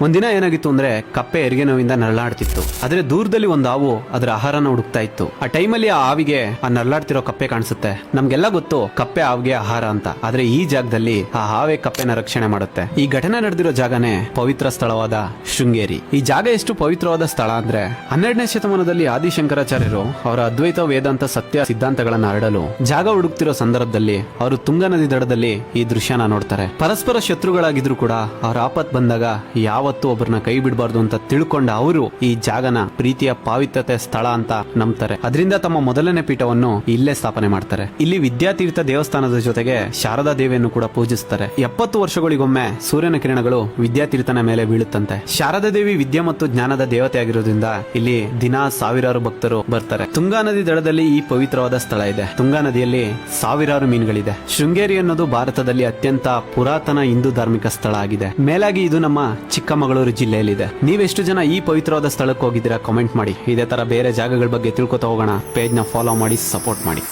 ಒಂದಿನ ಏನಾಗಿತ್ತು ಅಂದ್ರೆ ಕಪ್ಪೆ ಹೆರಿಗೆ ನೋವಿಂದ ನರಳಾಡ್ತಿತ್ತು. ಆದ್ರೆ ದೂರದಲ್ಲಿ ಒಂದು ಹಾವು ಅದರ ಆಹಾರನ ಹುಡುಕ್ತಾ ಇತ್ತು. ಆ ಟೈಮಲ್ಲಿ ಆ ಹಾವಿಗೆ ಆ ನರಳಾಡ್ತಿರೋ ಕಪ್ಪೆ ಕಾಣಿಸುತ್ತೆ. ನಮ್ಗೆಲ್ಲ ಗೊತ್ತು ಕಪ್ಪೆ ಹಾವಿಗೆ ಆಹಾರ ಅಂತ, ಆದ್ರೆ ಈ ಜಾಗದಲ್ಲಿ ಆ ಹಾವೇ ಕಪ್ಪೆನ ರಕ್ಷಣೆ ಮಾಡುತ್ತೆ. ಈ ಘಟನೆ ನಡೆದಿರೋ ಜಾಗನೇ ಪವಿತ್ರ ಸ್ಥಳವಾದ ಶೃಂಗೇರಿ. ಈ ಜಾಗ ಎಷ್ಟು ಪವಿತ್ರವಾದ ಸ್ಥಳ ಅಂದ್ರೆ 12ನೇ ಶತಮಾನದಲ್ಲಿ ಆದಿಶಂಕರಾಚಾರ್ಯರು ಅವರ ಅದ್ವೈತ ವೇದಾಂತ ಸತ್ಯ ಸಿದ್ಧಾಂತಗಳನ್ನ ಹರಡಲು ಜಾಗ ಹುಡುಕ್ತಿರೋ ಸಂದರ್ಭದಲ್ಲಿ ಅವರು ತುಂಗಾ ನದಿ ದಡದಲ್ಲಿ ಈ ದೃಶ್ಯನ ನೋಡ್ತಾರೆ. ಪರಸ್ಪರ ಶತ್ರುಗಳಾಗಿದ್ರು ಕೂಡ ಅವ್ರ ಆಪತ್ ಬಂದಾಗ ಯಾವತ್ತೂ ಒಬ್ಬರನ್ನ ಕೈ ಬಿಡಬಾರ್ದು ಅಂತ ತಿಳ್ಕೊಂಡ ಅವರು ಈ ಜಾಗನ ಪ್ರೀತಿಯ ಪಾವಿತ್ರತೆ ಸ್ಥಳ ಅಂತ ನಂಬ್ತಾರೆ. ಅದರಿಂದ ತಮ್ಮ ಮೊದಲನೇ ಪೀಠವನ್ನು ಇಲ್ಲೇ ಸ್ಥಾಪನೆ ಮಾಡ್ತಾರೆ. ಇಲ್ಲಿ ವಿದ್ಯಾತೀರ್ಥ ದೇವಸ್ಥಾನದ ಜೊತೆಗೆ ಶಾರದಾ ದೇವಿಯನ್ನು ಕೂಡ ಪೂಜಿಸ್ತಾರೆ. 70 ವರ್ಷಗಳಿಗೊಮ್ಮೆ ಸೂರ್ಯನ ಕಿರಣಗಳು ವಿದ್ಯಾತೀರ್ಥನ ಮೇಲೆ ಬೀಳುತ್ತಂತೆ. ಶಾರದಾ ದೇವಿ ವಿದ್ಯೆ ಮತ್ತು ಜ್ಞಾನದ ದೇವತೆ ಆಗಿರೋದ್ರಿಂದ ಇಲ್ಲಿ ದಿನ ಸಾವಿರಾರು ಭಕ್ತರು ಬರ್ತಾರೆ. ತುಂಗಾ ನದಿ ದಡದಲ್ಲಿ ಈ ಪವಿತ್ರವಾದ ಸ್ಥಳ ಇದೆ. ತುಂಗಾ ನದಿಯಲ್ಲಿ ಸಾವಿರಾರು ಮೀನುಗಳಿದೆ. ಶೃಂಗೇರಿ ಅನ್ನೋದು ಭಾರತದಲ್ಲಿ ಅತ್ಯಂತ ಪುರಾತನ ಹಿಂದೂ ಧಾರ್ಮಿಕ ಸ್ಥಳ ಆಗಿದೆ. ಮೇಲಾಗಿ ಇದು ನಮ್ಮ ಚಿಕ್ಕಮಗಳೂರು ಜಿಲ್ಲೆಯಲ್ಲಿದೆ. ನೀವೆಷ್ಟು ಜನ ಈ ಪವಿತ್ರವಾದ ಸ್ಥಳಕ್ಕೆ ಹೋಗಿದ್ದೀರಾ ಕಾಮೆಂಟ್ ಮಾಡಿ. ಇದೇ ತರ ಬೇರೆ ಜಾಗಗಳ ಬಗ್ಗೆ ತಿಳ್ಕೊತಾ ಹೋಗೋಣ. ಪೇಜ್ ನ ಫಾಲೋ ಮಾಡಿ, ಸಪೋರ್ಟ್ ಮಾಡಿ.